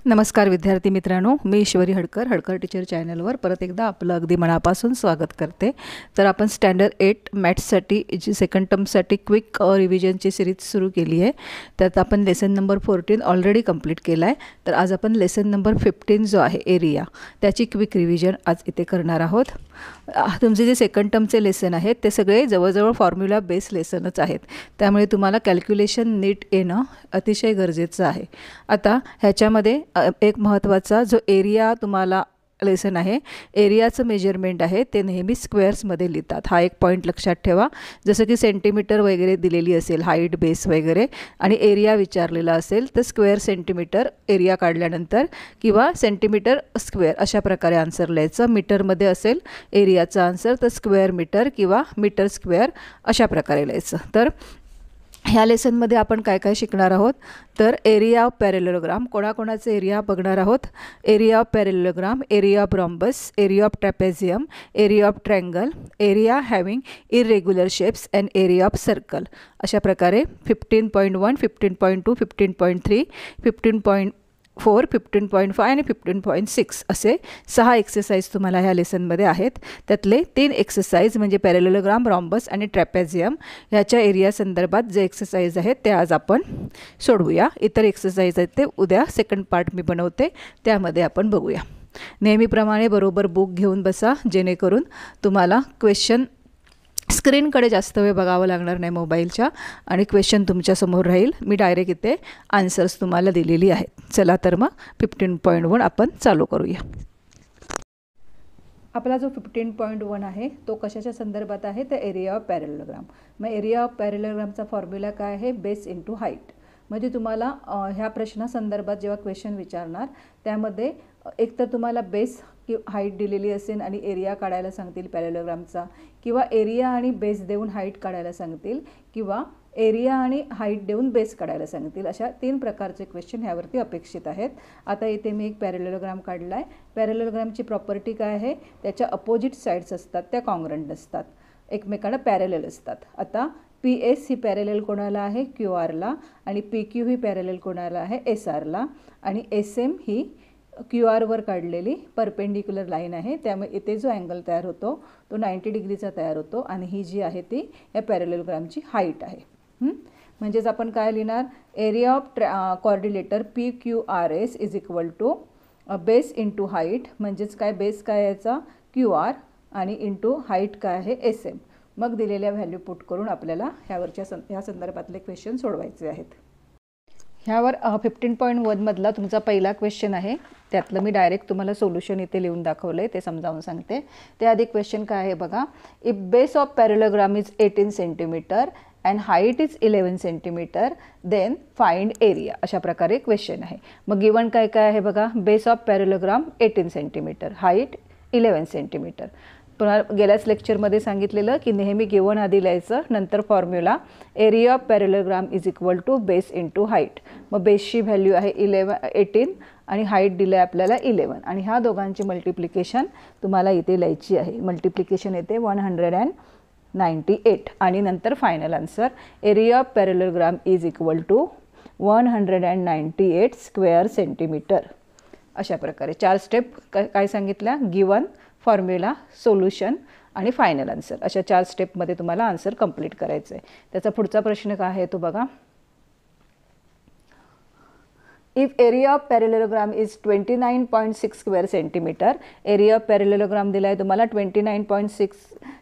नमस्कार विद्यार्थी मित्रांनो, मी ईश्वरी हडकर टीचर चॅनलवर परत एकदा आपलं अगदी मनापासून स्वागत करते। तर आपण स्टँडर्ड 8 मॅथ्ससाठी जी सेकंड टर्मसाठी क्विक रिव्हिजनची सिरीज सुरू केली आहे। त्यात आपण लेसन नंबर 14 ऑलरेडी कंप्लीट केला आहे। तर आज आपण लेसन नंबर 15 जो आहे एरिया, त्याची क्विक रिव्हिजन आज इथे करणार आहोत। तुमचे जे सेकंड टर्मचे लेसन आहेत ते सगळे जवळजवळ फॉर्म्युला बेस लेसनच आहेत, त्यामुळे तुम्हाला कॅल्क्युलेशन नीट येणं अतिशय गरजेचं आहे। आता ह्याच्यामध्ये एक महत्त्वाचा जो एरिया तुम्हाला लेसन आहे, एरियाचं मेजरमेंट आहे ते नेहमी स्क्वेअर्समध्ये लिहितात। हा एक पॉईंट लक्षात ठेवा। जसं की सेंटीमीटर वगैरे दिलेली असेल, हाईट बेस वगैरे, आणि एरिया विचारलेला असेल तर स्क्वेअर सेंटीमीटर एरिया काढल्यानंतर किंवा सेंटीमीटर स्क्वेअर अशा प्रकारे आन्सर लिहायचं। मीटरमध्ये असेल एरियाचा आन्सर तर स्क्वेअर मीटर किंवा मीटर स्क्वेअर अशा प्रकारे लिहायचं। तर ह्या लेसनमध्ये आपण काय काय शिकणार आहोत तर एरिया ऑफ पॅरेललोग्राम, कोणाकोणाचे एरिया बघणार आहोत। Area of parallelogram, area of rhombus, area of trapezium, area of triangle, area having irregular shapes and area of circle अशा प्रकारे 15.1, 15.2, 15.3, 15.4, 15.5 आणि 15.6 असे 6 एक्सरसाइज तुम्हाला ह्या लेसनमध्ये आहेत। त्यातले 3 एक्सरसाइज म्हणजे पॅरेललोग्राम, रॉम्बस आणि ट्रॅपेझियम ह्याच्या एरिया संदर्भात जे एक्सरसाइज आहेत ते आज आपण सोडवूया। इतर एक्सरसाइज आहेत ते उद्या सेकंड पार्ट मी बनवते, त्यामध्ये आपण बघूया। नेहमीप्रमाणे बरोबर बुक घेऊन बसा, जेणेकरून तुम्हाला क्वेश्चन स्क्रीनकडे जास्त वेळ बघावं लागणार नाही मोबाईलच्या, आणि क्वेश्चन तुमच्यासमोर राहील। मी डायरेक्ट इथे आन्सर्स तुम्हाला दिलेली आहेत। चला तर मग 15.1 आपण चालू करूया। आपला जो 15.1 आहे तो कशाच्या संदर्भात आहे तर एरिया ऑफ पॅरेललोग्राम। मग एरिया ऑफ पॅरेललोग्रामचा फॉर्म्युला काय आहे, बेस इंटू हाईट। म्हणजे तुम्हाला ह्या प्रश्नासंदर्भात जेव्हा क्वेश्चन विचारणार त्यामध्ये एक तर तुम्हाला बेस की हाईट दिलेली असेल आणि एरिया काढायला सांगतील पॅरेललोग्रामचा, किंवा एरिया आणि बेस देऊन हाईट काढायला सांगतील, किंवा एरिया आणि हाईट देऊन बेस काढायला सांगतील। अशा 3 प्रकारचे क्वेश्चन ह्यावरती अपेक्षित आहेत। आता इथे मी एक पॅरेललोग्राम काढला आहे। पॅरेललोग्रामची प्रॉपर्टी काय आहे, त्याच्या अपोजिट साईड्स असतात त्या कॉन्ग्रंट असतात, एकमेकांना पॅरेलल असतात। आता PS ही पॅरेलल कोणाला आहे, QR आणि PQ ही पॅरेलल कोणाला आहे, SRला, आणि SM ही QR काढलेली परपेंडिक्युलर लाईन आहे, त्यामुळे इथे जो अँगल तयार होतो तो 90 डिग्रीचा तयार होतो, आणि ही जी आहे ती या पॅरेललोग्रामची हाईट आहे। म्हणजेच आपण काय लिहिणार, area of quadrilateral PQRS is equal to base into height, म्हणजेच काय बेस काय याचा QR आणि इंटू हाईट काय आहे SM। मग दिलेल्या व्हॅल्यू पुट करून आपल्याला ह्या संदर्भातले क्वेश्चन सोडवायचे आहेत। ह्यावर 15.1 मधला तुमचा पहिला क्वेश्चन आहे, त्यातलं मी डायरेक्ट तुम्हाला सोल्युशन इथे लिहून दाखवलं आहे, ते समजावून सांगते। त्याआधी क्वेश्चन काय आहे बघा, if base of parallelogram is 18 centimetre and height is 11 centimetre then find area, अशा प्रकारे क्वेश्चन आहे। मग गिवन काय काय आहे बघा, base of parallelogram 18 centimetre, height 11 centimetre. पुन्हा गेल्याच लेक्चरमध्ये सांगितलेलं की नेहमी गिवन आधी लिहायचं, नंतर formula area of parallelogram is equal to base into height. मग बेसची व्हॅल्यू आहे 18 आणि हाईट दिलं आहे आपल्याला 11, आणि ह्या दोघांची मल्टिप्लिकेशन तुम्हाला इथे लिहायची आहे। मल्टिप्लिकेशन येते 198 आणि नंतर final answer area of parallelogram is equal to 198 square centimetre. अशा प्रकारे 4 स्टेप काय सांगितल्या, गिवन, फॉर्म्युला, सोल्युशन आणि फायनल आन्सर, अशा 4 स्टेपमध्ये तुम्हाला आन्सर कंप्लीट करायचं आहे। त्याचा पुढचा प्रश्न काय आहे तो बघा, if area of parallelogram is 29.6 square centimetre, area of parallelogram दिला आहे तुम्हाला 29.6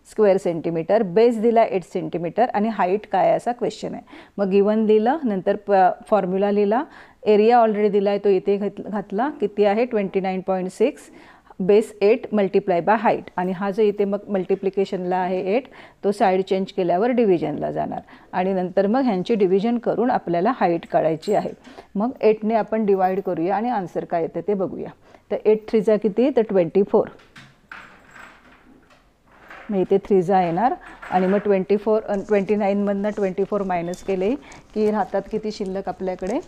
स्क्वेअर सेंटीमीटर, बेस दिला 8 सेंटीमीटर आणि हाईट काय आहे असा क्वेश्चन आहे। मग गिवन दिलं, नंतर फॉर्म्युला लिहिला, एरिया ऑलरेडी दिला आहे तो इथे घातला, किती आहे 29.6, बेस 8 मल्टिप्लाय बाय हाईट, आणि हा जो इथे मग मल्टिप्लिकेशनला आहे 8 तो साईड चेंज केल्यावर डिव्हिजनला जाणार, आणि नंतर मग ह्यांची डिव्हिजन करून आपल्याला हाईट काढायची आहे। मग 8ने आपण डिवाइड करूया आणि आन्सर काय येते ते बघूया। तर 8 3 किती तर 24, मग इथे 3 येणार, आणि मग 29 मधनं 24 मायनस केले की राहतात किती शिल्लक आपल्याकडे,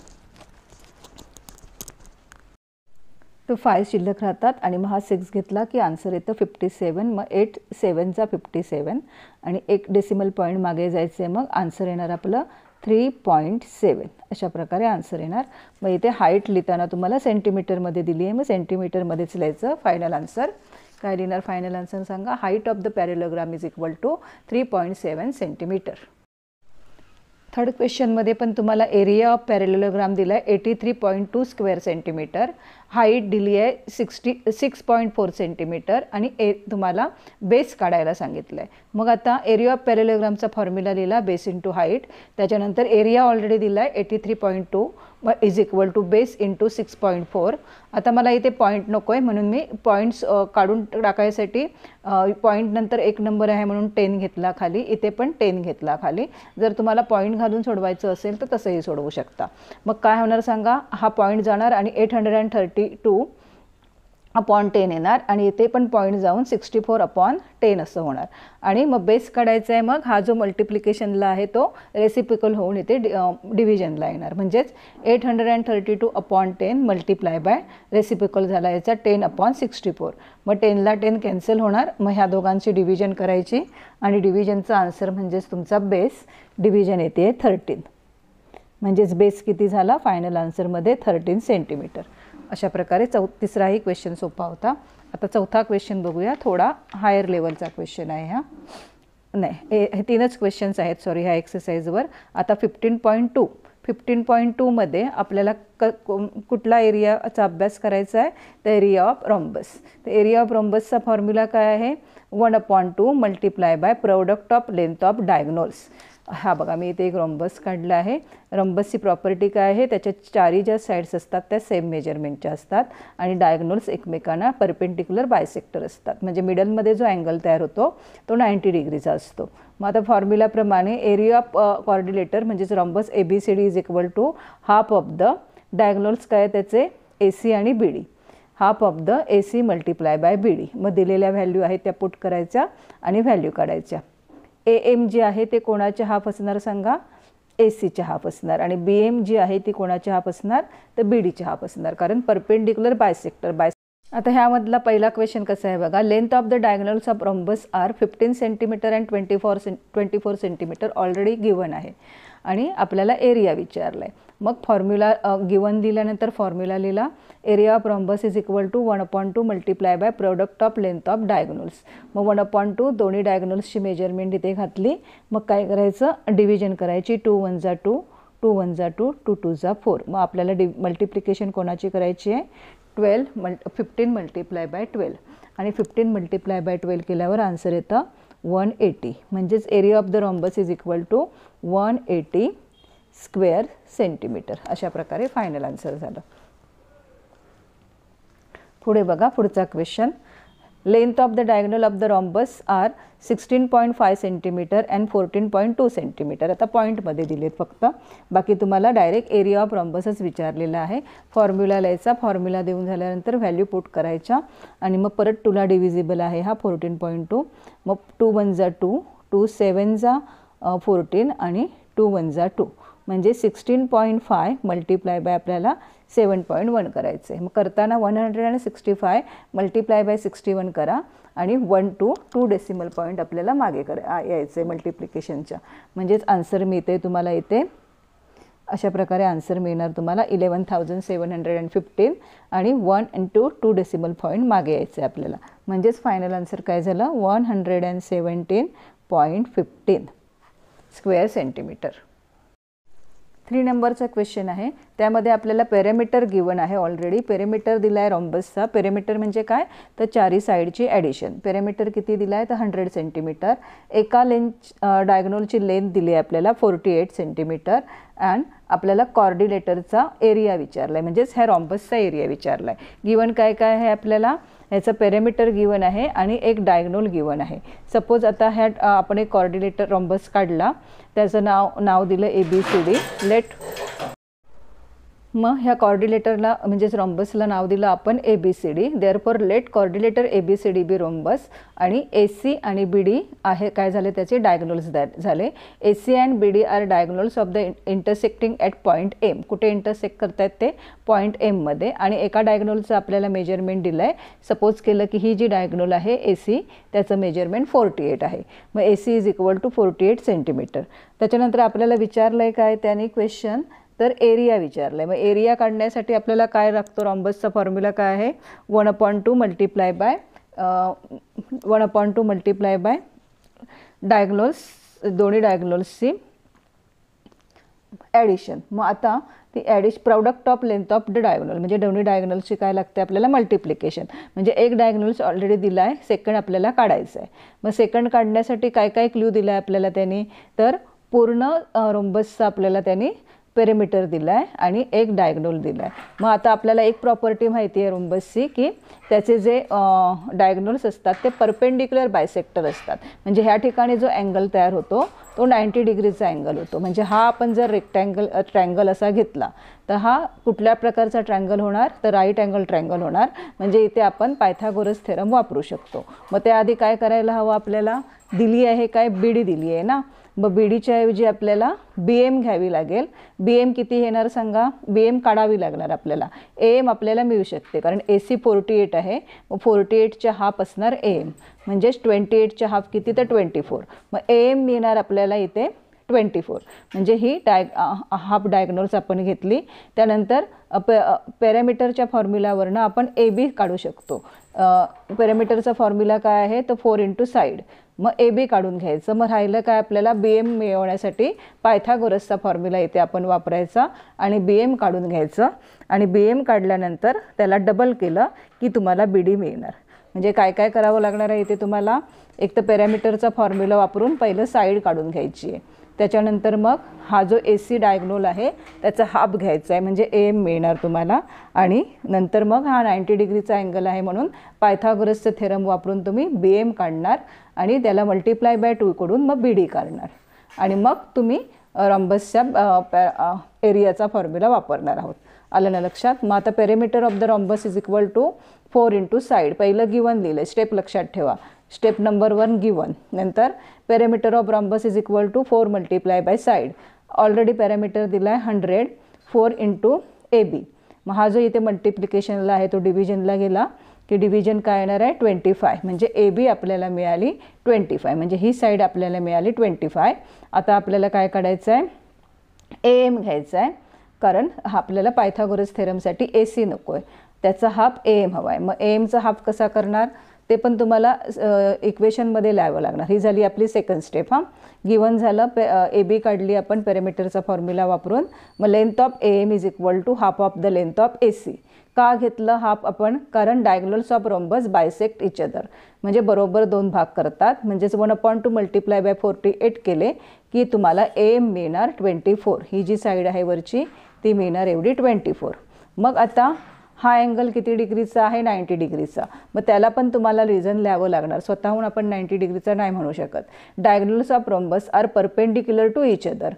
तो 5 शिल्लक राहतात, आणि मग हा 6 घेतला की आन्सर येतं 57। मग 8 7 57 आणि 1 डेसिमल पॉईंट मागे जायचे, मग आन्सर येणार आपलं 3.7 अशा प्रकारे आन्सर येणार. मग इथे हाईट लिहिताना तुम्हाला सेंटीमीटरमध्ये दिली आहे, मग सेंटीमीटरमध्येच लिहायचं. फायनल आन्सर काय लिहिणार? फायनल आन्सर सांगा. Height of the parallelogram is equal to 3.7 centimetre. Third क्वेश्चनमध्ये पण तुम्हाला एरिया ऑफ पॅरेललोग्राम दिला आहे 83.2 स्क्वेअर सेंटीमीटर, हाईट दिली आहे 6.4 सेंटीमीटर आणि तुम्हाला बेस काढायला सांगितलं आहे. मग आता एरिया ऑफ पॅरेललोग्रामचा फॉर्म्युला लिहिला बेस इंटू हाईट, त्याच्यानंतर एरिया ऑलरेडी दिला आहे 83.2 is equal to base into 6.4. आता मला इथे पॉईंट नको आहे म्हणून मी पॉईंट्स काढून टाकायसाठी पॉईंट नंतर एक नंबर आहे म्हणून 10 घेतला खाली, इथे पण 10 घेतला खाली. जर तुम्हाला पॉईंट घालून सोडवायचं असेल तर तसंही सोडवू शकता. मग काय होणार सांगा? हा पॉईंट जाणार आणि 832/10 येणार आणि इथे पण पॉईंट जाऊन 64/10 असं होणार. आणि मग बेस काढायचा आहे. मग हा जो मल्टिप्लिकेशनला आहे तो रेसिप्रिकल होऊन इथे डिव्हिजनला येणार. म्हणजेच 832/10 मल्टिप्लाय बाय रेसिप्रिकल झाला याचा 10/64. मग 10ला 10 कॅन्सल होणार. मग ह्या दोघांची डिव्हिजन करायची आणि डिव्हिजनचा आन्सर म्हणजेच तुमचा बेस डिव्हिजन येते 13. म्हणजेच बेस किती झाला? फायनल आन्सरमध्ये 13 सेंटीमीटर. अशा प्रकारे तिसराही क्वेश्चन सोपा होता. आता चौथा क्वेश्चन बघूया. थोडा हायर लेवलचा क्वेश्चन आहे हा. नाही, हे 3च क्वेश्चन्स आहेत सॉरी ह्या एक्सरसाइजवर. आता 15.2 मध्ये आपल्याला कुठला एरियाचा अभ्यास करायचा आहे? तर एरिया ऑफ रॉम्बस. तर एरिया ऑफ रॉम्बसचा फॉर्म्युला काय आहे? 1/2 multiply by product of length of diagonals. हा बघा मी इथे एक रॉम्बस काढला आहे. रॉम्बसची प्रॉपर्टी काय आहे? त्याच्या चारी ज्या साईड्स असतात त्या सेम मेजरमेंटच्या असतात आणि डायगोनल्स एकमेकांना परपेंडिक्युलर बायसेक्टर असतात. म्हणजे मिडलमध्ये जो अँगल तयार होतो तो 90 डिग्रीचा असतो. मग आता फॉर्म्युलाप्रमाणे एरिया ऑफ कॉर्डिलेटर म्हणजेच rhombus ABCD is equal to half of the diagonals काय त्याचे AC आणि BD, half of the AC multiply by BD. मग दिलेल्या व्हॅल्यू आहेत त्या पुट करायच्या आणि व्हॅल्यू काढायच्या. AM जी आहे ते कोणाच्या हाफ असणार सांगा? ACच्या हाफ असणार. आणि BM जी आहे ती कोणाच्या हाफ असणार? तर BDच्या हाफ असणार, कारण परपेंडिक्युलर बायसेक्टर. आता ह्यामधला पहिला क्वेश्चन कसा आहे बघा. Length of the diagonals of rhombus are 15 centimetre and 24 centimetre already given आहे आणि आपल्याला एरिया विचारला आहे. मग फॉर्म्युला गिवन दिल्यानंतर फॉर्म्युला लिहिला. Area of rhombus is equal to 1/2 multiply by product of length of diagonals. मग 1/2 दोन्ही डायगोनल्सची मेजरमेंट इथे घातली. मग काय करायचं? डिव्हिजन करायची. 2 1 जा 2, 2 1 जा 2, 2 2 जा 4. मग आपल्याला मल्टिप्लिकेशन कोणाची करायची आहे? 15 मल्टिप्लाय बाय 12 आणि 15 मल्टिप्लाय बाय 12 केल्यावर आन्सर येतं 180. म्हणजेच area of the rhombus is equal to 180 square centimetre. अशा प्रकारे फायनल आन्सर झालं. पुढे बघा पुढचा question. Length of the diagonal of the rhombus are 16.5 centimetre and 14.2 centimetre. आता पॉईंटमध्ये दिलेत फक्त, बाकी तुम्हाला डायरेक्ट एरिया ऑफ रॉम्बसच विचारलेला आहे. फॉर्म्युला लिहायचा. फॉर्म्युला देऊन झाल्यानंतर व्हॅल्यू पुट करायच्या आणि मग परत 2ला डिव्हिजिबल आहे हा 14.2. मग 2 1 जा 2, 2 7 जा 14 आणि 2 1 जा 2 म्हणजे 16.5 मल्टिप्लाय बाय आपल्याला 7.1 करायचं आहे. मग करताना 165 मल्टिप्लाय बाय 61 करा आणि 1 to 2 डेसिमल पॉईंट आपल्याला मागे यायचं आहे मल्टिप्लिकेशनच्या. म्हणजेच आन्सर मिळते तुम्हाला इथे अशा प्रकारे आन्सर मिळणार तुम्हाला 11,715 आणि 1 into 2 डेसिमल पॉईंट मागे यायचं आहे आपल्याला. म्हणजेच फायनल आन्सर काय झालं? 117.15 स्क्वेअर सेंटीमीटर. 3 नंबरचा क्वेश्चन आहे. त्यामध्ये आपल्याला पेरिमीटर गिवन आहे ऑलरेडी. पेरिमीटर दिला आहे रॉम्बसचा. पेरिमीटर म्हणजे काय? तर चारी साईडची ॲडिशन. पेरिमीटर किती दिला आहे? तर 100 सेंटीमीटर. एका डायगोनलची लेंथ दिली आहे आपल्याला 48 सेंटीमीटर अँड आपल्याला कॉर्डिलेटरचा एरिया विचारला आहे. म्हणजेच ह्या रॉम्बसचा एरिया विचारला आहे. गिवन काय काय आहे आपल्याला? ह्याचं पेरिमीटर गिवन आहे आणि एक डायगोनल गिवन आहे. सपोज आता ह्या आपण एक कॉर्डिलेटर रॉम्बस काढला, त्याचं नाव दिलं ABCD. लेट मग ह्या कॉर्डिलेटरला म्हणजेच रॉम्बसला नाव दिलं आपण ABCD. Therefore let quadrilateral ABCD be rhombus. आणि AC आणि BD आहे काय झाले त्याचे डायगोनल्स झाले. AC and BD are diagonals of the intersecting at point M. कुठे इंटरसेक्ट करतायत ते पॉईंट M मध्ये. आणि एका डायगोनलचं आपल्याला मेजरमेंट दिलं आहे. सपोज केलं की ही जी डायगोनल आहे AC त्याचं मेजरमेंट 48 आहे. मग AC is equal to 48 centimetre. त्याच्यानंतर आपल्याला विचारलं आहे काय त्याने क्वेश्चन, तर एरिया विचारलं आहे. मग एरिया काढण्यासाठी आपल्याला काय लागतो, रॉम्बसचा फॉर्म्युला काय आहे 1/2 multiply bye 1/2 multiply bye diagonals, दोन्ही डायगोनल्सची ॲडिशन. मग आता ती product of length of the diagonal म्हणजे दोन्ही डायगोनल्सची काय लागते आपल्याला मल्टिप्लिकेशन. म्हणजे एक डायगोनल्स ऑलरेडी दिला आहे, सेकंड आपल्याला काढायचं आहे. मग सेकंड काढण्यासाठी काय काय क्ल्यू दिला आहे आपल्याला त्यांनी, तर पूर्ण रोम्बसचा आपल्याला त्यांनी पेरिमीटर दिला आहे आणि एक डायगोनल दिला आहे. मग आता आपल्याला एक प्रॉपर्टी माहिती आहे रोम्बसची की त्याचे जे डायगोनल्स असतात ते परपेंडिक्युलर बायसेक्टर असतात. म्हणजे ह्या ठिकाणी जो अँगल तयार होतो तो 90 डिग्रीचा अँगल होतो. म्हणजे हा आपण जर ट्रँगल असा घेतला तर हा कुठल्या प्रकारचा ट्रँगल होणार, तर राईट अँगल ट्रँगल होणार. म्हणजे इथे आपण पायथागोरस थेरम वापरू शकतो. मग त्याआधी काय करायला हवं आपल्याला, दिली आहे काय BD दिली आहे ना. मग BDच्या ऐवजी आपल्याला BM घ्यावी लागेल. BM किती येणार सांगा, BM काढावी लागणार आपल्याला. AM आपल्याला मिळू शकते कारण AC 48 आहे. मग 48च्या हाफ असणार AM, म्हणजेच 28च्या हाफ किती तर 24. मग AM मिळणार आपल्याला इथे 24. म्हणजे ही हाफ डायगोनल्स आपण घेतली. त्यानंतर पॅरामीटरच्या फॉर्म्युलावरनं आपण AB काढू शकतो. पॅरामीटरचा फॉर्म्युला काय आहे तर 4 × साईड. मग AB काढून घ्यायचं. मग राहिलं काय आपल्याला BM मिळवण्यासाठी पायथागोरसचा फॉर्म्युला इथे आपण वापरायचा आणि BM काढून घ्यायचं. आणि BM काढल्यानंतर त्याला डबल केलं की तुम्हाला BD मिळणार. म्हणजे काय काय करावं लागणार आहे इथे तुम्हाला, एक तर पॅरामीटरचा फॉर्म्युला वापरून पहिलं साईड काढून घ्यायची आहे. त्याच्यानंतर मग हा जो AC डायगोनल आहे त्याचा हाफ घ्यायचा आहे म्हणजे AM मिळणार तुम्हाला. आणि नंतर मग हा 90 डिग्रीचा अँगल आहे म्हणून पायथागोरसचं थेरम वापरून तुम्ही BM काढणार आणि त्याला मल्टिप्लाय बाय 2 करून मग BD काढणार. आणि मग तुम्ही रॉम्बसच्या एरियाचा फॉर्म्युला वापरणार आहोत. आलं ना लक्षात. मग आता perimeter of the rhombus is equal to 4 × side. पहिलं गिवन लिहिलं, स्टेप लक्षात ठेवा. Step number 1 given. नंतर perimeter of rhombus is equal to 4 multiply by side. Already parameter दिला आहे 100, 4 × AB. मग हा जो इथे मल्टिप्लिकेशनला आहे तो डिव्हिजनला गेला की डिव्हिजन काय येणार आहे 25. म्हणजे AB आपल्याला मिळाली 25. म्हणजे ही साईड आपल्याला मिळाली 25. आता आपल्याला काय काढायचं आहे, AM घ्यायचा आहे कारण हा आपल्याला पायथागोरस थेरमसाठी AC नको आहे, त्याचा हाफ AM हवा आहे. मग AMचा हाफ कसा करणार ते पण तुम्हाला इक्वेशनमध्ये लिहावं लागणार. ही झाली आपली सेकंड स्टेप. गिवन झालं, AB काढली आपण पॅरामीटरचा फॉर्म्युला वापरून. मग length of AM is equal to half of the length of AC. का घेतलं हाफ आपण, कारण diagonals of rhombus bisect each other. म्हणजे बरोबर 2 भाग करतात. म्हणजेच 1/2 मल्टिप्लाय बाय 48 केले की तुम्हाला AM मिळणार 24. ही जी साईड आहे वरची ती मिळणार एवढी 24. मग आता हा अँगल किती डिग्रीचा आहे 90 डिग्रीचा. मग त्याला पण तुम्हाला रिझन लिहावं लागणार. स्वतःहून आपण 90 डिग्रीचा नाही म्हणू शकत. Diagonals of rhombus are perpendicular to each other.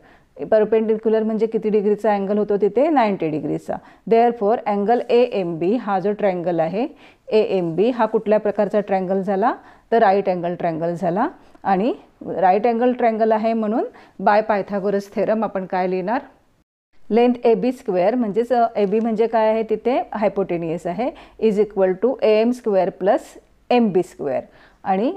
Perpendicular म्हणजे किती डिग्रीचा अँगल होतो तिथे 90 डिग्रीचा. देअरफॉर अँगल AMB हा जो ट्रँगल आहे AMB हा कुठल्या प्रकारचा ट्रँगल झाला तर राईट अँगल ट्रँगल झाला. आणि राईट अँगल ट्रँगल आहे म्हणून बाय पायथागोरस थेरम आपण काय लिहिणार, लेंथ AB स्क्वेअर म्हणजेच AB म्हणजे काय आहे तिथे हायपोटेनियस आहे is equal to AM square plus MB square. आणि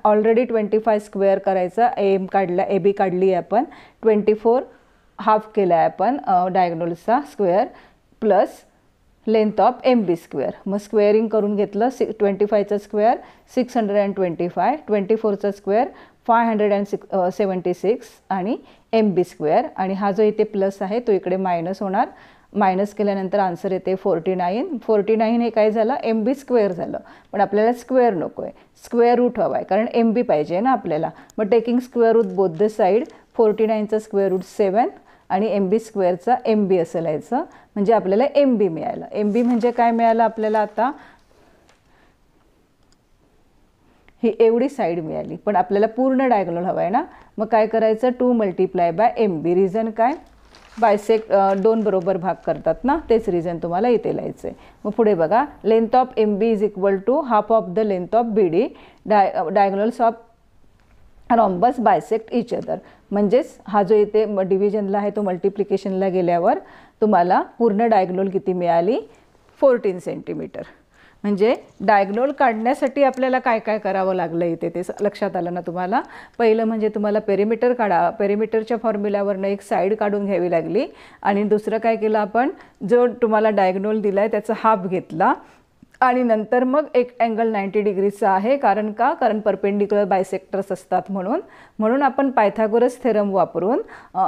ऑलरेडी 25 स्क्वेअर करायचा. AM काढला, AB काढली आहे आपण, 24 हाफ केला आहे आपण डायगोनल्सचा square plus length of MB square. मग स्क्वेअरिंग करून घेतलं. 25चा स्क्वेअर 625, 24चा स्क्वेअर 576 आणि MB स्क्वेअर. आणि हा जो इथे प्लस आहे तो इकडे मायनस होणार. मायनस केल्यानंतर आन्सर येते 49. 49 हे काय झालं MB स्क्वेअर झालं. पण आपल्याला स्क्वेअर नको आहे, स्क्वेअर रूट हवा आहे कारण MB पाहिजे ना आपल्याला. मग taking square root both the side, 49चा स्क्वेअर रूट 7 आणि MB स्क्वेअरचा MB असं लिहायचं. म्हणजे आपल्याला MB मिळालं. MB म्हणजे काय मिळालं आपल्याला आता, ही एवढी साईड मिळाली. पण आपल्याला पूर्ण डायगोनल हवा आहे ना. मग काय करायचं 2 मल्टिप्लाय बाय MB. रिझन काय, बायसेक्ट दोन बरोबर भाग करतात ना, तेच रिझन तुम्हाला इथे लिहायचं आहे. मग पुढे बघा, length of M B is equal to half of the length of B D, diagonals of rhombus bisect each other. म्हणजेच हा जो इथे डिव्हिजनला आहे तो मल्टिप्लिकेशनला गेल्यावर तुम्हाला पूर्ण डायगोनल किती मिळाली, 14 सेंटीमीटर. म्हणजे डायगोनल काढण्यासाठी आपल्याला काय काय करावं लागलं इथे ते लक्षात आलं ना तुम्हाला. पहिलं म्हणजे तुम्हाला पेरिमीटर काढा, पेरिमीटरच्या फॉर्म्युल्यावरनं एक साईड काढून घ्यावी लागली. आणि दुसरं काय केलं आपण, जो तुम्हाला डायगोनल दिला आहे त्याचा हाफ घेतला आणि नंतर मग एक अँगल 90 डिग्रीचा आहे. कारण का, कारण परपेंडिक्युलर बायसेक्टर्स असतात म्हणून आपण पायथागोरस थेरम वापरून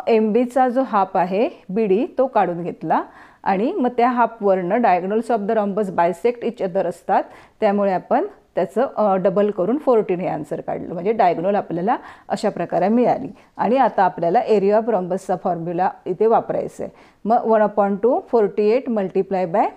एम बीचा जो हाफ आहे बी डी तो काढून घेतला. आणि मग त्या हाफवरनं diagonals of the rhombus bisect each other असतात, त्यामुळे आपण त्याचं डबल करून 14 हे आन्सर काढलं. म्हणजे डायगोनल आपल्याला अशा प्रकारे मिळाली. आणि आता आपल्याला एरिया ऑफ रॉम्बसचा फॉर्म्युला इथे वापरायचा आहे. मग 1/2 48 मल्टिप्लाय बाय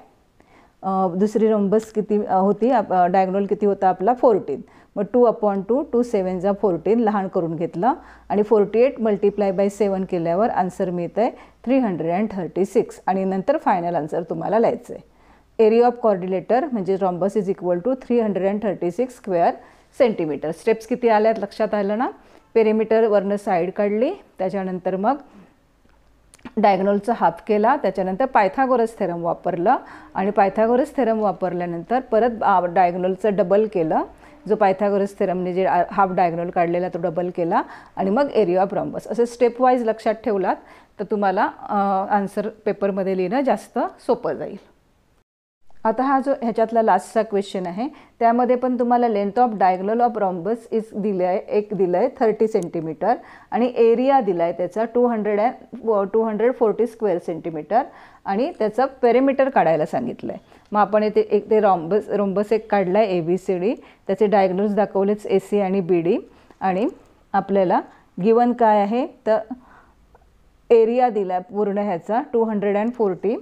दुसरी रॉम्बस किती होती, डायगोनल किती होता आपला 14. मग 2/2 2 7 जा 14 लहान करून घेतलं आणि 48 मल्टिप्लाय बाय 7 केल्यावर आन्सर मिळतं आहे 336. आणि नंतर फायनल आन्सर तुम्हाला लिहायचं आहे. एरिया ऑफ कॉर्डिलेटर म्हणजे rhombus is equal to 336 square centimetre. Steps किती आल्यात लक्षात आलं ना. पेरिमीटरवरनं साईड काढली, त्याच्यानंतर मग डायगोनलचा हाफ केला, त्याच्यानंतर पायथागोरस थेरम वापरलं आणि पायथागोरस थेरम वापरल्यानंतर परत डायगोनलचं डबल केलं. जो पायथागोरस थेरमने जे हाफ डायगोनल काढलेला तो डबल केला आणि मग एरिया ऑफ रॉम्बस. असे स्टेप वाईज लक्षात ठेवलात तर तुम्हाला आन्सर पेपरमध्ये लिहिणं जास्त सोपं जाईल. आता हा जो ह्याच्यातला लास्टचा क्वेश्चन आहे त्यामध्ये पण तुम्हाला length of diagonal of rhombus is दिलं आहे, एक दिलं आहे 30 सेंटीमीटर आणि एरिया दिला आहे त्याचा 240 स्क्वेअर सेंटीमीटर आणि त्याचं पेरिमीटर काढायला सांगितलं आहे. मग आपण इथे एक ते रॉम्बस एक काढला आहे ABCD, त्याचे डायगोनल्स दाखवलेच AC आणि BD. आणि आपल्याला गिवन काय आहे तर एरिया दिला आहे पूर्ण ह्याचा 240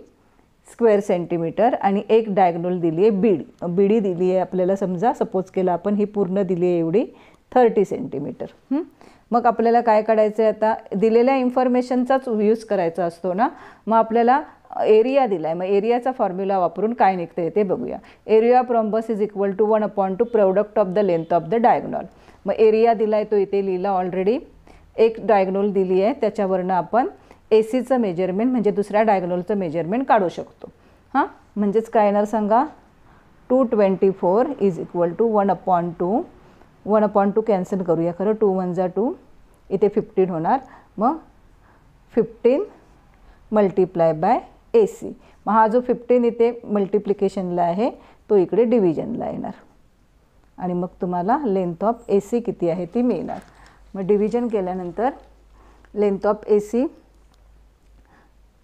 स्क्वेअर सेंटीमीटर आणि एक डायगोनल दिली आहे BD दिली आहे आपल्याला. समजा सपोज केलं आपण ही पूर्ण दिली आहे एवढी 30 सेंटीमीटर. मग आपल्याला काय काढायचं आहे, आता दिलेल्या इन्फॉर्मेशनचाच यूज करायचा असतो ना. मग आपल्याला एरिया दिला आहे, मग एरियाचा फॉर्म्युला वापरून काय निघते ते बघूया. Area of rhombus is equal to 1/2 product of the length of the diagonal. मग एरिया दिला आहे तो इथे लिहिला ऑलरेडी. एक डायगोनल दिली आहे त्याच्यावरनं आपण ACचं मेजरमेंट म्हणजे दुसऱ्या डायगोनलचं मेजरमेंट काढू शकतो. म्हणजेच काय येणार सांगा, 224 इज इक्वल टू 1/2 कॅन्सल करूया खरं, 2 1 जा 2 इथे 15 होणार. मग 15 मल्टिप्लाय बाय AC. मग हा जो 15 इथे मल्टिप्लिकेशनला आहे तो इकडे डिव्हिजनला येणार आणि मग तुम्हाला लेंथ ऑफ AC किती आहे ती मिळणार. मग डिव्हिजन केल्यानंतर लेंथ ऑफ AC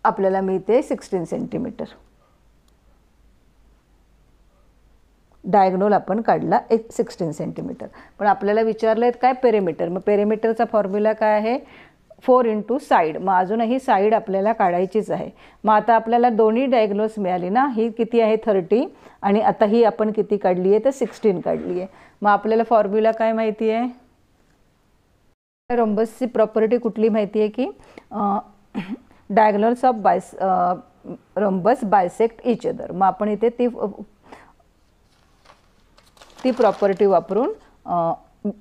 आपल्याला मिळते 16 सेंटीमीटर. डायगोनल आपण काढला 16 सेंटीमीटर. पण आपल्याला विचारलं आहे काय पेरिमीटर. मग पेरिमीटरचा फॉर्म्युला काय आहे 4 × साईड. मग अजूनही साईड आपल्याला काढायचीच आहे. मग आता आपल्याला दोन्ही डायगोनल्स मिळाली ना, ही किती आहे 30 आणि आता ही आपण किती काढली आहे तर 16 काढली आहे. मग आपल्याला फॉर्म्युला काय माहिती आहे, रॉम्बसची प्रॉपर्टी कुठली माहिती आहे की diagonals of rhombus bisect each other. मग आपण इथे ती प्रॉपर्टी वापरून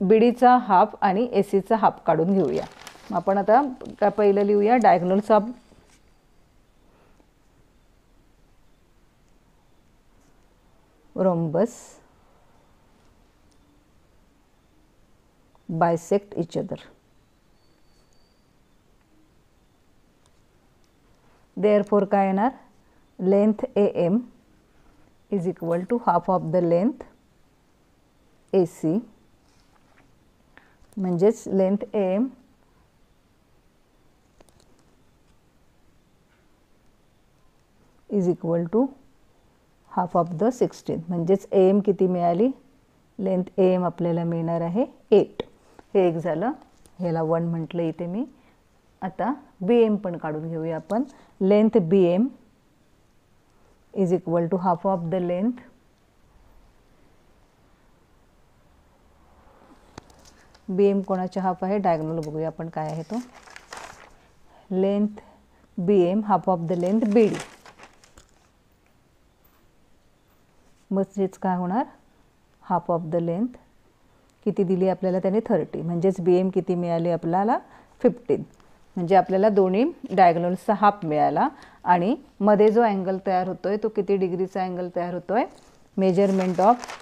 BDचा हाफ आणि ACचा हाफ काढून घेऊया. मग आपण आता काय पहिलं लिहूया, diagonals of rhombus bisect each other. Therefore काय येणार, length AM is equal to half of the length AC. म्हणजेच length AM is equal to half of the 16. म्हणजेच AM किती मिळाली, लेंथ AM आपल्याला मिळणार आहे 8. हे एक झालं, ह्याला 1 म्हटलं इथे मी. आता BM पण काढून घेऊया आपण. Length BM is equal to half of the length BM कोणाचा हाफ आहे, डायगोनल बघूया आपण काय आहे तो. Length BM half of the length BD. म्हणजेच काय होणार, हाफ ऑफ द लेंथ किती दिली आपल्याला त्याने 30, म्हणजेच BM किती मिळाली आपल्याला 15. म्हणजे आपल्याला दोन्ही डायगोनल्सचा हाफ मिळाला. आणि मध्ये जो अँगल तयार होतोय तो किती डिग्रीचा अँगल तयार होतोय, मेजरमेंट ऑफ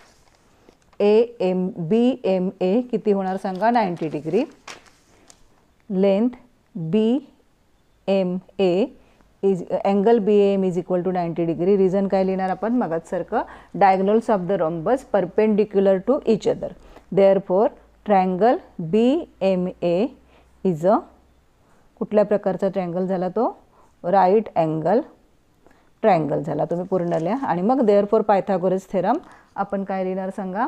BMA किती होणार सांगा, 90 degree. Length BMA is angle BAM is equal to 90 degree. Reason काय लिहिणार आपण मगाच सारखं, diagonals of the rhombus perpendicular to each other. Therefore triangle BMA is a, कुठल्या प्रकारचा ट्रायंगल झाला तो, राईट अँगल ट्रायंगल झाला. तुम्ही पूर्ण लिहा. आणि मग देअरफॉर पायथागोरस थेरम आपण काय लिहिणार सांगा,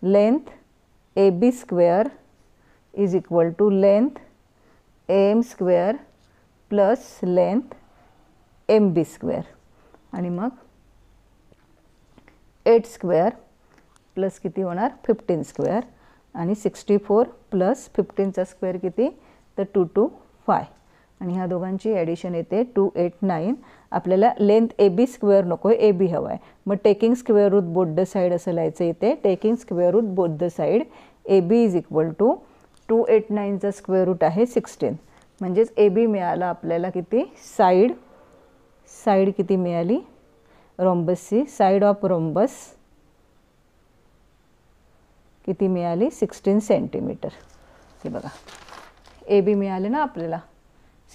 length AB square is equal to length AM square plus length MB square. आणि मग 8 स्क्वेअर प्लस किती होणार 15 स्क्वेअर. आणि 64 प्लस 15चा स्क्वेअर किती, तर 225. आणि ह्या दोघांची ॲडिशन येते 289. आपल्याला लेंथ AB स्क्वेअर नको आहे, AB हवा आहे. मग taking square root both the side असं लिहायचं येते. Taking square root both the side AB is equal to 289चा स्क्वेअर रूट आहे 16. म्हणजेच AB मिळाला आपल्याला किती, साईड किती मिळाली रोम्बसची, साईड ऑफ रोम्बस किती मिळाली 16 सेंटीमीटर. हे बघा AB मिळाले ना आपल्याला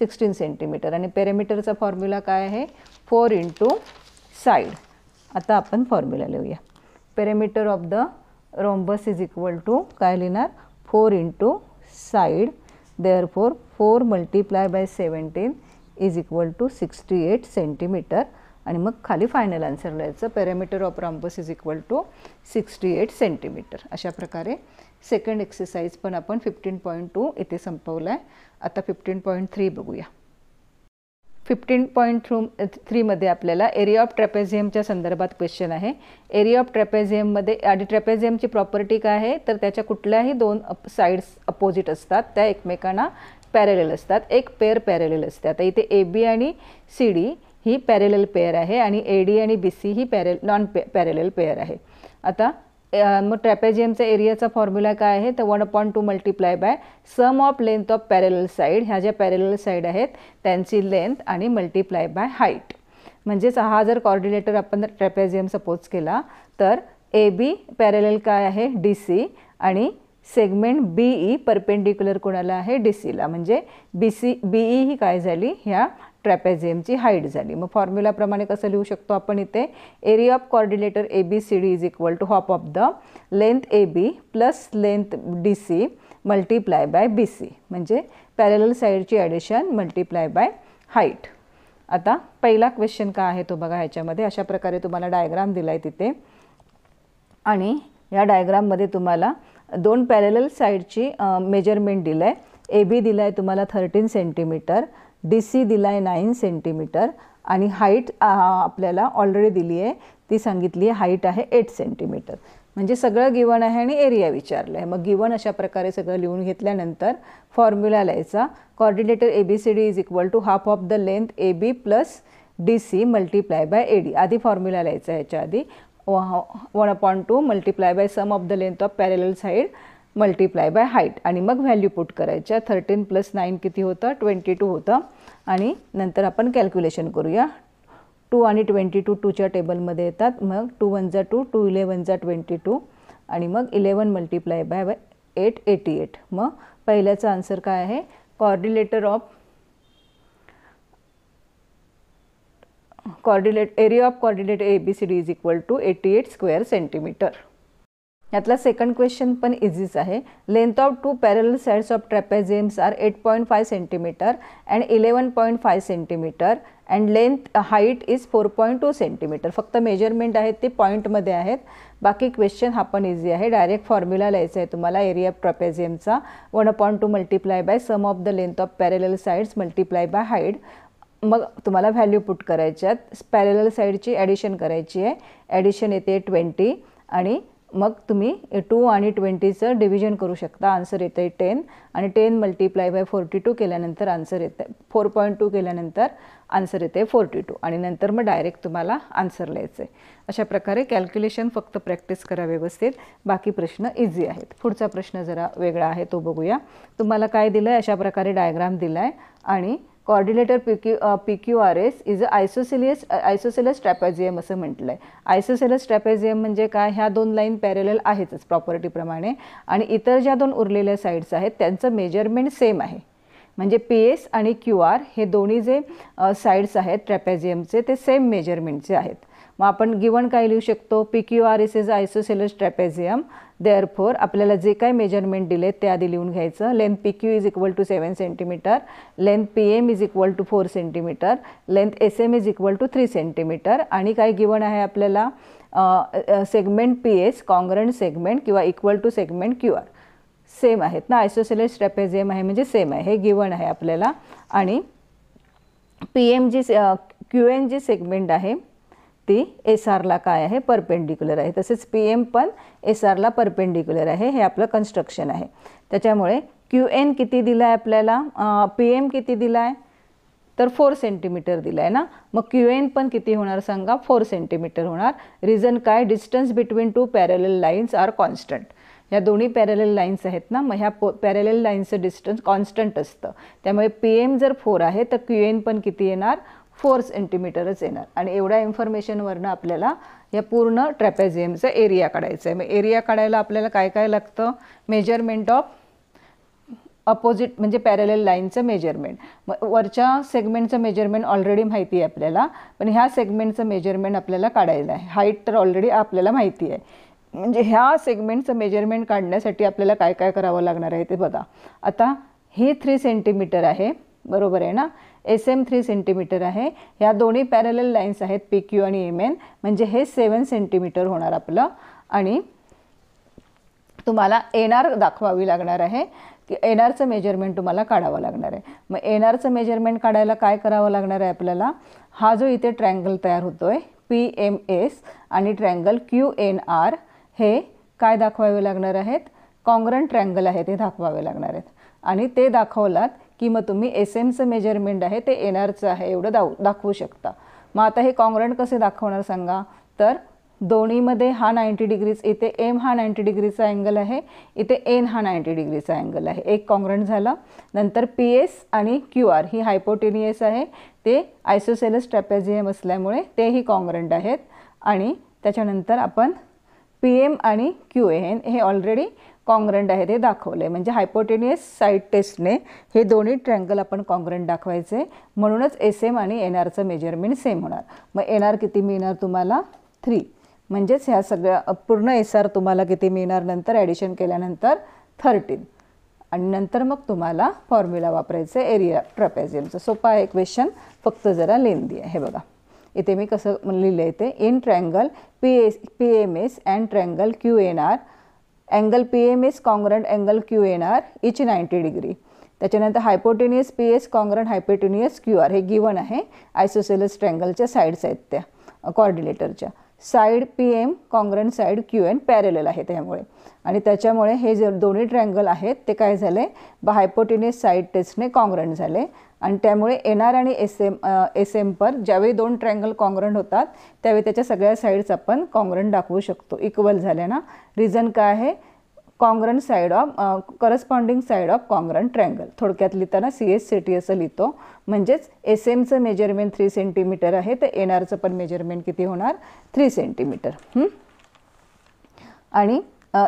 16 सेंटीमीटर. आणि पेरिमीटरचा फॉर्म्युला काय आहे, 4 इंटू साईड. आता आपण फॉर्म्युला लिहूया. Perimeter of the rhombus is equal to काय लिहिणार, 4 into side. Therefore 4 multiply by 17 is equal to 68 centimetre. आणि मग खाली फायनल आन्सर लिहायचं, perimeter of rhombus is equal to 68 centimetre. अशा प्रकारे सेकंड एक्सरसाइज पण आपण 15.2 इथे संपवला आहे. आता 15.3 बघूया. 15.3 मध्ये आपल्याला एरिया ऑफ ट्रॅपेझियमच्या संदर्भात क्वेश्चन आहे. एरिया ऑफ ट्रॅपेझियममध्ये आणि ट्रॅपेझियमची प्रॉपर्टी काय आहे, तर त्याच्या कुठल्याही दोन साईड्स अपोजिट असतात, त्या एकमेकांना पॅरेलल असतात. एक पेअर पॅरेलल असते. आता इथे AB आणि CD ही पॅरेलल पेअर आहे आणि AD आणि BC ही नॉन पॅरेलल पेअर आहे. आता मग ट्रॅपेझियमचा एरियाचा फॉर्म्युला काय आहे, तर 1/2 multiply by sum of length of parallel side. ह्या ज्या पॅरेलल साईड आहेत त्यांची लेंथ आणि मल्टिप्लाय बाय हाईट. म्हणजेच हा जर कॉर्डिनेटर आपण ट्रॅपेझियम सपोज केला तर AB पॅरेलल काय आहे DC आणि सेगमेंट BE परपेंडिक्युलर कोणाला आहे DCला. म्हणजे BE ही काय झाली, ह्या ट्रॅपेझियमची हाईट झाली. मग फॉर्म्युलाप्रमाणे कसं लिहू शकतो आपण इथे, area of quadrilateral ABCD is equal to half of the length AB plus length DC multiply by BC. म्हणजे पॅरेलल साईडची ॲडिशन मल्टिप्लाय बाय हाईट. आता पहिला क्वेश्चन काय आहे तो बघा. ह्याच्यामध्ये अशा प्रकारे तुम्हाला डायग्राम दिला आहे तिथे. आणि या डायग्राममध्ये तुम्हाला दोन पॅरेलल साईडची मेजरमेंट दिलं आहे. AB दिला आहे तुम्हाला 13 सेंटीमीटर, DC दिला आहे 9 सेंटीमीटर आणि हाईट आपल्याला ऑलरेडी दिली आहे, ती सांगितली आहे हाईट आहे 8 सेंटीमीटर. म्हणजे सगळं गिवन आहे आणि एरिया विचारलं आहे. मग गिवन अशा प्रकारे सगळं लिहून घेतल्यानंतर फॉर्म्युला लिहायचा, quadrilateral ABCD is equal to half of the length AB plus DC multiply by AD. आधी फॉर्म्युला लिहायचा, ह्याच्या आधी 1/2 multiply by sum of the length of parallel side multiply by height. आणि मग व्हॅल्यू पुट करायच्या. 13 plus 9 किती होतं, 22 होतं. आणि नंतर आपण कॅल्क्युलेशन करूया. 2 आणि 22 2च्या टेबलमध्ये येतात. मग 2 1 जा 2, 2 11 जा 22 आणि मग 11 मल्टिप्लाय बाय 8 88. मग पहिल्याचा आन्सर काय आहे, quadrilateral of area of quadrilateral ABCD is equal to 88 square centimetre. यातला सेकंड क्वेश्चन पण इझीच आहे. Length of 2 parallel sides of trapeziums are 8.5 centimetre and 11.5 centimetre and length height is 4.2 centimetre. फक्त measurement आहेत ते पॉईंटमध्ये आहेत. बाकी क्वेश्चन हा पण इझी आहे. डायरेक्ट फॉर्म्युला लिहायचा आहे तुम्हाला एरिया ऑफ ट्रॅपेझियमचा 1/2 multiply by sum of the length of parallel sides multiply by height. मग तुम्हाला व्हॅल्यू पुट करायच्यात. पॅरेलल साईडची ॲडिशन करायची आहे. ॲडिशन येते 20 आणि मग तुम्ही 2 आणि 20चं डिव्हिजन करू शकता, आन्सर येतं आहे 10 आणि 10 मल्टिप्लाय बाय 42 केल्यानंतर आन्सर येतं 4.2 केल्यानंतर आन्सर येते 42 आणि नंतर मग डायरेक्ट तुम्हाला आन्सर लिहायचं आहे. अशा प्रकारे कॅल्क्युलेशन फक्त प्रॅक्टिस करा व्यवस्थित, बाकी प्रश्न इझी आहेत. पुढचा प्रश्न जरा वेगळा आहे, तो बघूया. तुम्हाला काय दिलं आहे, अशा प्रकारे डायग्राम दिला आहे आणि quadrilateral PQRS is a isosceles trapezium असं म्हटलं आहे. आयसोसेलस ट्रॅपेझियम म्हणजे काय, ह्या 2 लाईन पॅरेलल आहेतच प्रॉपर्टीप्रमाणे आणि इतर ज्या 2 उरलेल्या साईड्स आहेत त्यांचं मेजरमेंट सेम आहे. म्हणजे PS आणि QR हे दोन्ही जे साईड्स आहेत ट्रॅपेझियमचे ते सेम मेजरमेंटचे आहेत. मग आपण गिवन काय लिहू शकतो, PQRS is isosceles trapezium, therefore आपल्याला जे काय मेजरमेंट दिले ते आधी लिहून घ्यायचं. Length PQ is equal to 7 centimetre, length PM is equal to 4 centimetre, length SM is equal to 3 centimetre आणि काय गिवन आहे आपल्याला, सेगमेंट PS कॉन्ग्रंट सेगमेंट किंवा equal to segment QR same आहेत ना. आयसोसेलस ट्रॅपेझियम आहे म्हणजे सेम आहे, हे गिवन आहे आपल्याला. आणि PM जी QN जी सेगमेंट आहे ती SRला काय आहे, परपेंडिक्युलर आहे. तसेच PM पण SRला परपेंडिक्युलर आहे. हे आपलं कन्स्ट्रक्शन आहे. त्याच्यामुळे QN किती दिला आहे आपल्याला, PM किती दिला आहे तर 4 सेंटीमीटर दिला आहे ना. मग QN पण किती होणार सांगा, 4 सेंटीमीटर होणार. रिझन काय, distance between 2 parallel lines are constant. ह्या दोन्ही पॅरलल लाईन्स आहेत ना, मग ह्या पॅरलल लाईन्सचं डिस्टन्स कॉन्स्टंट असतं. त्यामुळे PM जर 4 आहे तर QN पण किती येणार, 4 सेंटीमीटरच येणार. आणि एवढ्या इन्फॉर्मेशनवरनं आपल्याला या पूर्ण ट्रॅपेझियमचा एरिया काढायचा आहे. मग एरिया काढायला आपल्याला काय काय लागतं, मेजरमेंट ऑफ अपोजिट म्हणजे पॅरलल लाईनचं मेजरमेंट. मग वरच्या सेगमेंटचं मेजरमेंट ऑलरेडी माहिती आहे आपल्याला, पण ह्या सेगमेंटचं मेजरमेंट आपल्याला काढायला आहे. हाईट तर ऑलरेडी आपल्याला माहिती आहे. म्हणजे ह्या सेगमेंटचं मेजरमेंट काढण्यासाठी आपल्याला काय काय करावं लागणार आहे ते बघा. आता ही 3 सेंटीमीटर आहे, बरोबर आहे ना. SM 3 सेंटीमीटर आहे. ह्या दोन्ही पॅरलल लाईन्स आहेत PQ आणि MN, म्हणजे हे 7 सेंटीमीटर होणार आपलं. आणि तुम्हाला NR दाखवावी लागणार आहे की NRचं मेजरमेंट तुम्हाला काढावं लागणार आहे. मग NRचं मेजरमेंट काढायला काय करावं लागणार आहे आपल्याला, हा जो इथे ट्रँगल तयार होतोय PMS आणि ट्रँगल QNR हे काय दाखवावे लागणार आहेत, कॉन्ग्रंट ट्रँगल आहे ते दाखवावे लागणार आहेत. आणि ते दाखवलात की मग तुम्ही SMचं मेजरमेंट आहे ते NRचं आहे एवढं दाखवू शकता. मग आता हे कॉन्ग्रंट कसे दाखवणार सांगा, तर दोन्हीमध्ये हा 90 डिग्रीज, इथे M हा 90 डिग्रीचा अँगल आहे, इथे N हा 90 डिग्रीचा अँगल आहे. एक कॉन्ग्रंट झालं. नंतर PS आणि QR ही हायपोटेनियस आहे, ते आयसोसेलस ट्रॅपेझियम असल्यामुळे तेही कॉन्ग्रंट आहेत. आणि त्याच्यानंतर आपण PM आणि QN हे ऑलरेडी कॉन्ग्रंट आहे ते दाखवले. म्हणजे हायपोटेनियस साईड टेस्टने हे दोन्ही ट्रँगल आपण कॉन्ग्रंट दाखवायचे, म्हणूनच SM आणि NRचं मेजरमेंट सेम होणार. मग NR किती मिळणार तुम्हाला, 3. म्हणजेच ह्या सगळ्या पूर्ण SR तुम्हाला किती मिळणार नंतर ॲडिशन केल्यानंतर 13. आणि नंतर मग तुम्हाला फॉर्म्युला वापरायचं एरिया ट्रॅपेझियमचं. सोपा आहे क्वेश्चन, फक्त जरा लेंदी आहे. हे बघा इथे मी कसं लिहिलं आहे ते, in triangle PMS and triangle QNR, angle PMS congruent angle QNR each 90 degree. त्याच्यानंतर hypotenuse PS congruent hypotenuse QR हे गिवन आहे. आयसोसेलस ट्रँगलच्या साईड्स आहेत त्या कोऑर्डिनेटरच्या. Side PM congruent side QN parallel आहे त्यामुळे. आणि त्याच्यामुळे हे जे दोन्ही ट्रँगल आहेत ते काय झाले, हायपोटेनियस साईड टेस्टने कॉन्ग्रंट झाले. आणि त्यामुळे NR आणि SM पर ज्यावेळी 2 ट्रँगल कॉन्ग्रंट होतात त्यावेळी त्याच्या सगळ्या साईड्स आपण कॉन्ग्रंट दाखवू शकतो, इक्वल झाल्या ना. रिझन काय आहे, congruent side of corresponding side of congruent triangle. थोडक्यात लिहिताना CSCT असं लिहितो. म्हणजेच SMचं मेजरमेंट 3 सेंटीमीटर आहे, तर NRचं पण मेजरमेंट किती होणार, 3 सेंटीमीटर. आणि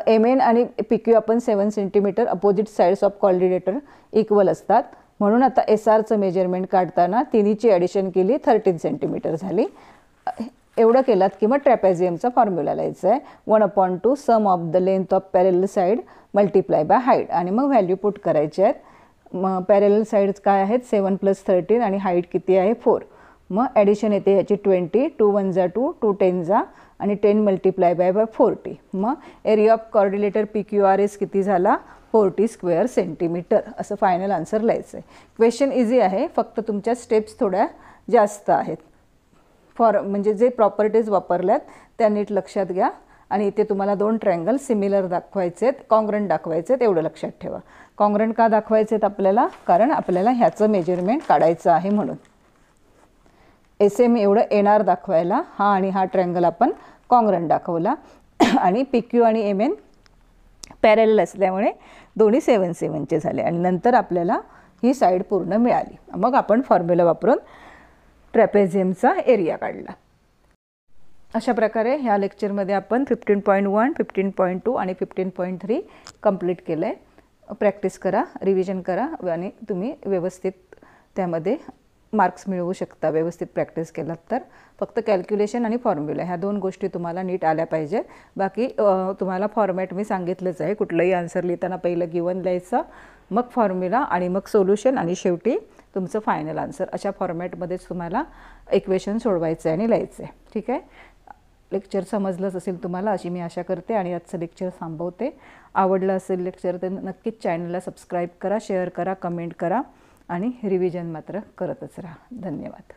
MN आणि PQ आपण 7 centimetre, opposite sides of coordinator equal असतात. म्हणून आता SRचं मेजरमेंट काढताना तिन्हीची ॲडिशन केली, 13 सेंटीमीटर झाली. एवढं केलात की मग ट्रॅपेझियमचा फॉर्म्युला लिहायचा आहे, 1/2 sum of the length of parallel side multiply by height. आणि मग व्हॅल्यू पुट करायचे आहेत. मग पॅरेलल साईड्स काय आहेत, 7 + 13 आणि हाईट किती आहे 4. मग ॲडिशन येते ह्याची 20, 2 × 1 = 2, 2 × 10 = आणि 10 मल्टिप्लाय बाय 40. मग एरिया ऑफ कोऑर्डिनेटर PQRS किती झाला, 40 स्क्वेअर सेंटीमीटर. असं फायनल आन्सर लिहायचं आहे. क्वेश्चन इझी आहे, फक्त तुमच्या स्टेप्स थोड्या जास्त आहेत. म्हणजे जे प्रॉपर्टीज वापरल्यात त्या नीट लक्षात घ्या आणि इथे तुम्हाला 2 ट्रायंगल सिमिलर दाखवायचे आहेत, कॉन्ग्रंट दाखवायचे आहेत, एवढं लक्षात ठेवा. कॉन्ग्रंट का दाखवायचे आहेत आपल्याला? कारण आपल्याला ह्याचं मेजरमेंट काढायचं आहे म्हणून. SM एवढं येणार दाखवायला. हा आणि हा ट्रायंगल आपण कॉन्ग्रंट दाखवला आणि PQ आणि MN पॅरलल असल्यामुळे दोन्ही 7, 7चे झाले आणि नंतर आपल्याला ही साईड पूर्ण मिळाली. मग आपण फॉर्म्युला वापरून ट्रॅपेझियमचा एरिया काढला. अशा प्रकारे ह्या लेक्चरमध्ये आपण 15.1, 15.2 आणि 15.3 कंप्लीट केलं आहे. प्रॅक्टिस करा, रिव्हिजन करा आणि तुम्ही व्यवस्थित त्यामध्ये मार्क्स मिळवू शकता व्यवस्थित प्रॅक्टिस केलात तर. फक्त कॅल्क्युलेशन आणि फॉर्म्युला ह्या 2 गोष्टी तुम्हाला नीट आल्या पाहिजे. बाकी तुम्हाला फॉर्मॅट मी सांगितलंच आहे. कुठलंही आन्सर लिहिताना पहिलं गिवन लिहायचं, मग फॉर्म्युला आणि मग सोल्युशन आणि शेवटी तुमचं फायनल आन्सर. अशा फॉर्मॅटमध्येच तुम्हाला इक्वेशन सोडवायचं आहे आणि लिहायचं आहे. ठीक आहे. लेक्चर समजलंच असेल तुम्हाला अशी मी आशा करते आणि आजचं लेक्चर थांबवते. आवडलं असेल लेक्चर तर नक्कीच चॅनलला सबस्क्राईब करा, शेअर करा, कमेंट करा आणि रिव्हिजन मात्र करतच राहा. धन्यवाद.